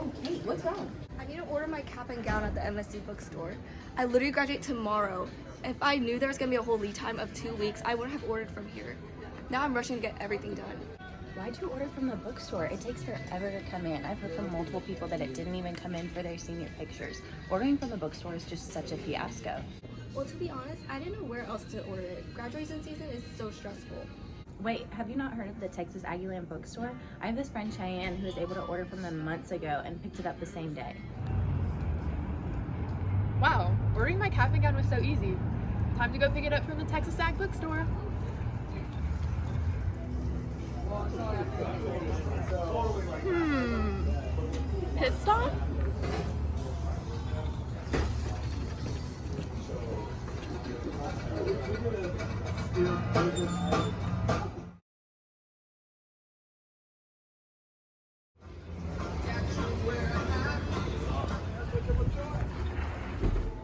Oh, Kate, what's wrong? I need to order my cap and gown at the MSC bookstore. I literally graduate tomorrow. If I knew there was going to be a whole lead time of 2 weeks, I wouldn't have ordered from here. Now I'm rushing to get everything done. Why'd you order from the bookstore? It takes forever to come in. I've heard from multiple people that it didn't even come in for their senior pictures. Ordering from the bookstore is just such a fiasco. Well, to be honest, I didn't know where else to order it. Graduation season is so stressful. Wait, have you not heard of the Texas Aggieland bookstore? I have this friend Cheyenne who was able to order from them months ago and picked it up the same day. Wow, ordering my cap and gown was so easy. Time to go pick it up from the Texas Ag bookstore. Pit stop?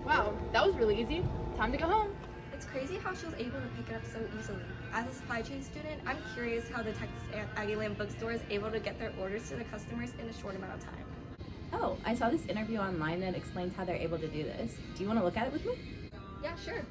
Wow, that was really easy. Time to go home. It's crazy how she was able to pick it up so easily. As a supply chain student, I'm curious how the Texas Aggieland bookstore is able to get their orders to the customers in a short amount of time. Oh, I saw this interview online that explains how they're able to do this. Do you want to look at it with me? Yeah, sure.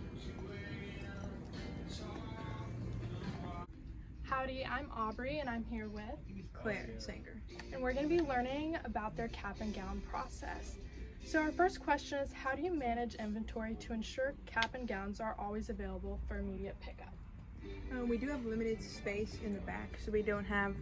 Howdy, I'm Aubrey and I'm here with Claire Sanger. and we're going to be learning about their cap and gown process. So our first question is, how do you manage inventory to ensure cap and gowns are always available for immediate pickup? We do have limited space in the back, so we don't have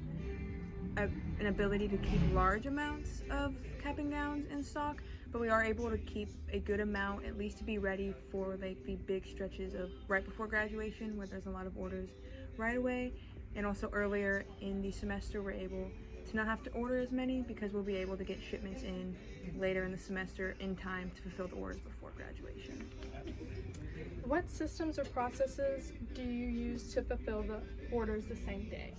an ability to keep large amounts of cap and gowns in stock, but we are able to keep a good amount, at least to be ready for like the big stretches of right before graduation where there's a lot of orders right away. And also earlier in the semester, we're able to not have to order as many because we'll be able to get shipments in later in the semester in time to fulfill the orders before graduation. What systems or processes do you use to fulfill the orders the same day?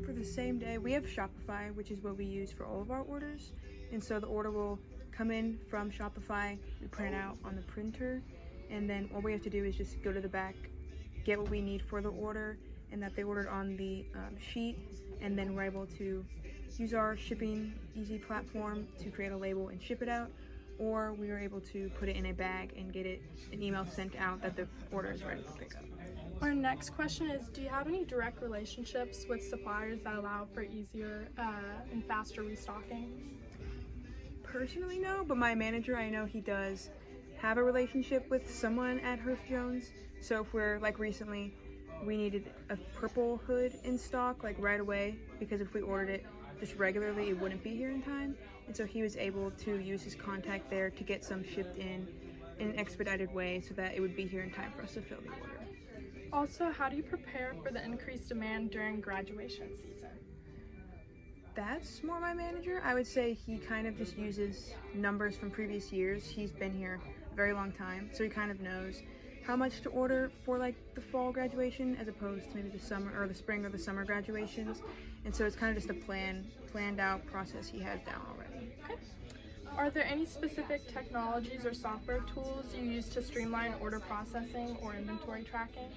For the same day, we have Shopify, which is what we use for all of our orders. And so the order will come in from Shopify, we print it out on the printer, and then all we have to do is just go to the back, get what we need for the order, and that they ordered on the sheet, and then we're able to use our shipping easy platform to create a label and ship it out, or we were able to put it in a bag and get it an email sent out that the order is ready for pickup. Our next question is, do you have any direct relationships with suppliers that allow for easier and faster restocking? Personally, no, but my manager, I know he does have a relationship with someone at Herf Jones. So if we're, like recently, we needed a purple hood in stock like right away, because if we ordered it just regularly it wouldn't be here in time, and so he was able to use his contact there to get some shipped in an expedited way so that it would be here in time for us to fill the order. Also, how do you prepare for the increased demand during graduation season? That's more my manager. I would say he kind of just uses numbers from previous years. He's been here a very long time, so he kind of knows how much to order for like the fall graduation as opposed to maybe the summer or the spring or the summer graduations. And so it's kind of just a planned out process he has down already. Okay. Are there any specific technologies or software tools you use to streamline order processing or inventory tracking?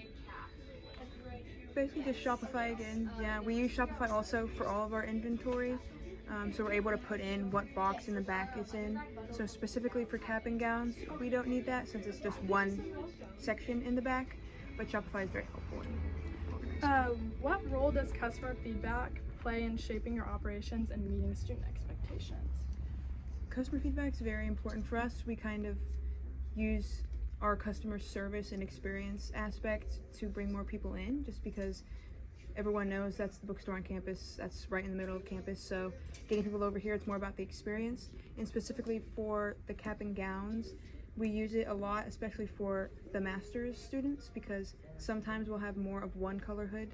Basically just Shopify again. Yeah, we use Shopify also for all of our inventory. So we're able to put in what box in the back it's in. So specifically for cap and gowns, we don't need that since it's just one section in the back, but Shopify is very helpful in organizing. What role does customer feedback play in shaping your operations and meeting student expectations? Customer feedback is very important for us. We kind of use our customer service and experience aspect to bring more people in, just because everyone knows that's the bookstore on campus, that's right in the middle of campus, so getting people over here, it's more about the experience. And specifically for the cap and gowns, we use it a lot, especially for the master's students, because sometimes we'll have more of one color hood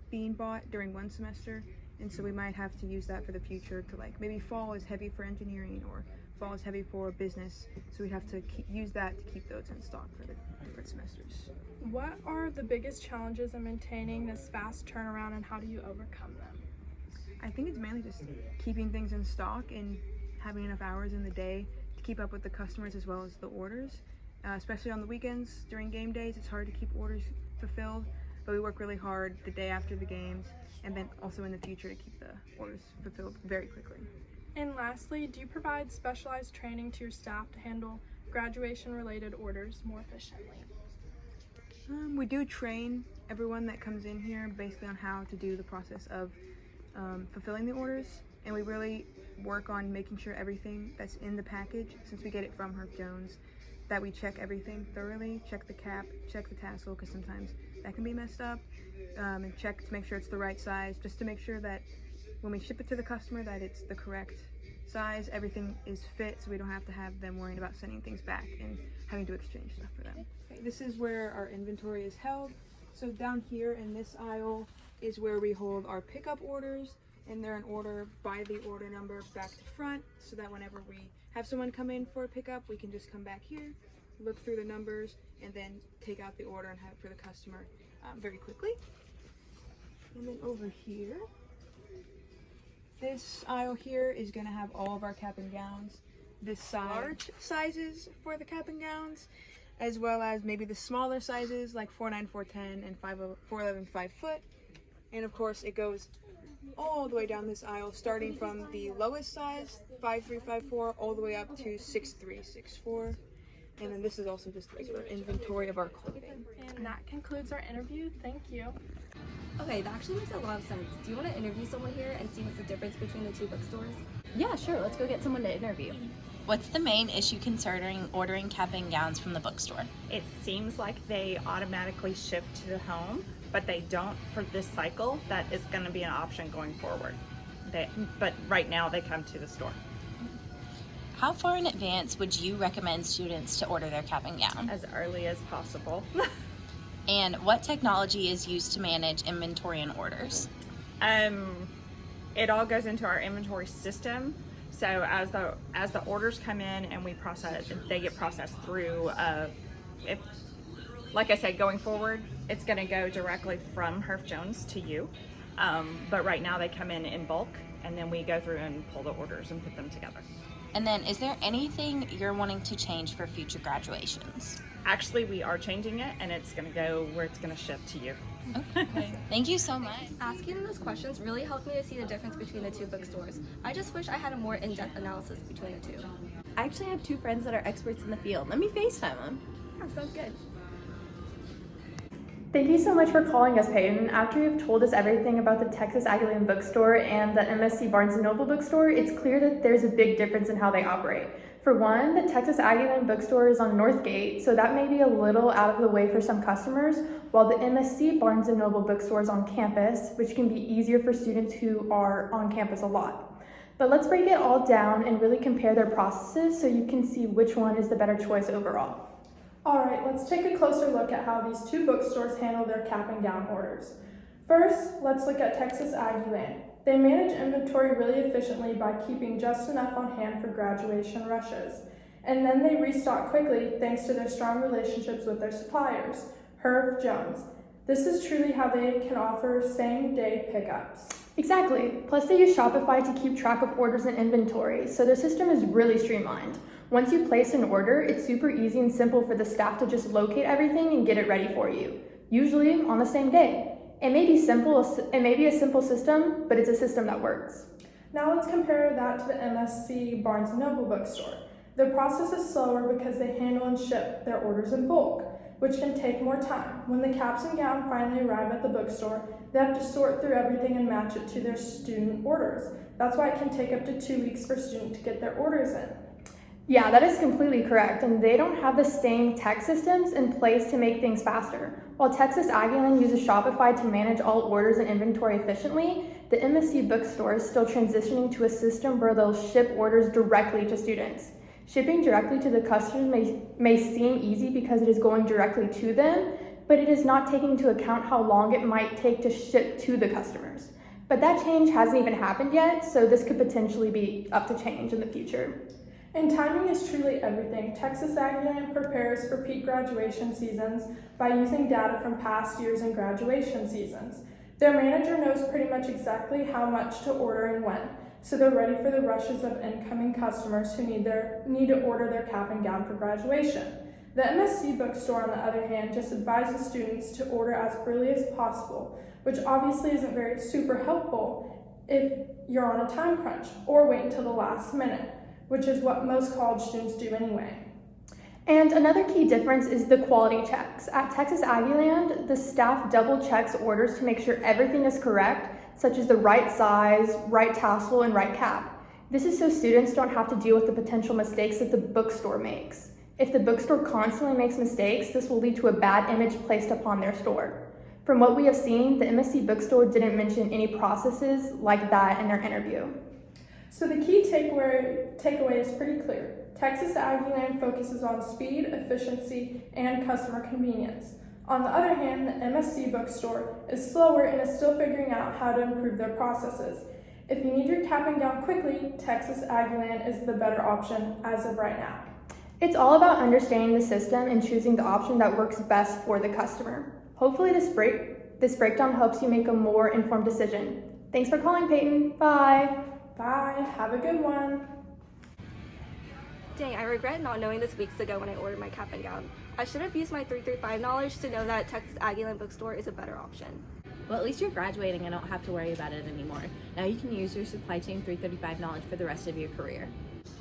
being bought during one semester, and so we might have to use that for the future to like, maybe fall is heavy for engineering or fall is heavy for business, so we'd have to use that to keep those in stock for the different semesters. What are the biggest challenges in maintaining this fast turnaround and how do you overcome them? I think it's mainly just keeping things in stock and having enough hours in the day to keep up with the customers as well as the orders. Especially on the weekends during game days, it's hard to keep orders fulfilled, but we work really hard the day after the games and then also in the future to keep the orders fulfilled very quickly. And lastly, do you provide specialized training to your staff to handle graduation-related orders more efficiently? We do train everyone that comes in here basically on how to do the process of fulfilling the orders, and we really work on making sure everything that's in the package, since we get it from Herf Jones, that we check everything thoroughly, check the cap, check the tassel, because sometimes that can be messed up, and check to make sure it's the right size, just to make sure that when we ship it to the customer that it's the correct size, everything is fit, so we don't have to have them worrying about sending things back and having to exchange stuff for them. Okay, this is where our inventory is held. So down here in this aisle is where we hold our pickup orders, and they're in order by the order number back to front, so that whenever we have someone come in for a pickup, we can just come back here, look through the numbers, and then take out the order and have it for the customer very quickly. And then over here, this aisle here is going to have all of our cap and gowns, the large sizes for the cap and gowns, as well as maybe the smaller sizes like 4'9", 4'10", and 4'11", 5 foot. And of course it goes all the way down this aisle, starting from the lowest size, 5'3", 5'4", all the way up to 6'3", 6'4". And then this is also just regular inventory of our clothing. And that concludes our interview. Thank you. Okay, that actually makes a lot of sense. Do you want to interview someone here and see what's the difference between the two bookstores? Yeah, sure. Let's go get someone to interview. What's the main issue concerning ordering cap and gowns from the bookstore? It seems like they automatically ship to the home, but they don't for this cycle. That is going to be an option going forward. But right now they come to the store. How far in advance would you recommend students to order their cap and gown? As early as possible. And what technology is used to manage inventory and orders? It all goes into our inventory system. So as the orders come in and we process, they get processed through. Like I said, going forward, it's going to go directly from Herf Jones to you. But right now they come in bulk, and then we go through and pull the orders and put them together. And then, is there anything you're wanting to change for future graduations? Actually, we are changing it, and it's going to go where it's going to ship to you. Okay. Thank you so much. Asking them those questions really helped me to see the difference between the two bookstores. I just wish I had a more in-depth analysis between the two. I actually have 2 friends that are experts in the field. Let me FaceTime them. Yeah, sounds good. Thank you so much for calling us, Peyton. After you've told us everything about the Texas Aggieland bookstore and the MSC Barnes & Noble bookstore, it's clear that there's a big difference in how they operate. For one, the Texas Aggieland bookstore is on Northgate, so that may be a little out of the way for some customers, while the MSC Barnes & Noble bookstore is on campus, which can be easier for students who are on campus a lot. But let's break it all down and really compare their processes so you can see which one is the better choice overall. Alright, let's take a closer look at how these two bookstores handle their cap and gown orders. First, let's look at Texas Aggieland. They manage inventory really efficiently by keeping just enough on hand for graduation rushes. And then they restock quickly thanks to their strong relationships with their suppliers, Herf Jones. This is truly how they can offer same-day pickups. Exactly. Plus they use Shopify to keep track of orders and inventory, so their system is really streamlined. Once you place an order, it's super easy and simple for the staff to just locate everything and get it ready for you, usually on the same day. It may be a simple system, but it's a system that works. Now let's compare that to the MSC Barnes & Noble bookstore. Their process is slower because they handle and ship their orders in bulk, which can take more time. When the caps and gown finally arrive at the bookstore, they have to sort through everything and match it to their student orders. That's why it can take up to 2 weeks for students to get their orders in. Yeah, that is completely correct, and they don't have the same tech systems in place to make things faster. While Texas Aggieland uses Shopify to manage all orders and inventory efficiently, the MSC bookstore is still transitioning to a system where they'll ship orders directly to students. Shipping directly to the customers may seem easy because it is going directly to them, but it is not taking into account how long it might take to ship to the customers. But that change hasn't even happened yet, so this could potentially be up to change in the future. And timing is truly everything. Texas Aggieland prepares for peak graduation seasons by using data from past years and graduation seasons. Their manager knows pretty much exactly how much to order and when, so they're ready for the rushes of incoming customers who need to order their cap and gown for graduation. The MSC bookstore, on the other hand, just advises students to order as early as possible, which obviously isn't very super helpful if you're on a time crunch, or wait until the last minute, which is what most college students do anyway. And another key difference is the quality checks. At Texas Aggieland, the staff double checks orders to make sure everything is correct, such as the right size, right tassel, and right cap. This is so students don't have to deal with the potential mistakes that the bookstore makes. If the bookstore constantly makes mistakes, this will lead to a bad image placed upon their store. From what we have seen, the MSC bookstore didn't mention any processes like that in their interview. So the key takeaway is pretty clear. Texas Aggieland focuses on speed, efficiency, and customer convenience. On the other hand, the MSC bookstore is slower and is still figuring out how to improve their processes. If you need your cap and gown quickly, Texas Aggieland is the better option as of right now. It's all about understanding the system and choosing the option that works best for the customer. Hopefully this breakdown helps you make a more informed decision. Thanks for calling, Peyton. Bye. Bye. Have a good one. Dang, I regret not knowing this weeks ago when I ordered my cap and gown. I should have used my 335 knowledge to know that Texas Aggieland bookstore is a better option. Well, at least you're graduating and don't have to worry about it anymore. Now you can use your supply chain 335 knowledge for the rest of your career.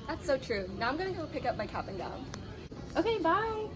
That's so true. Now I'm gonna go pick up my cap and gown. Okay, bye.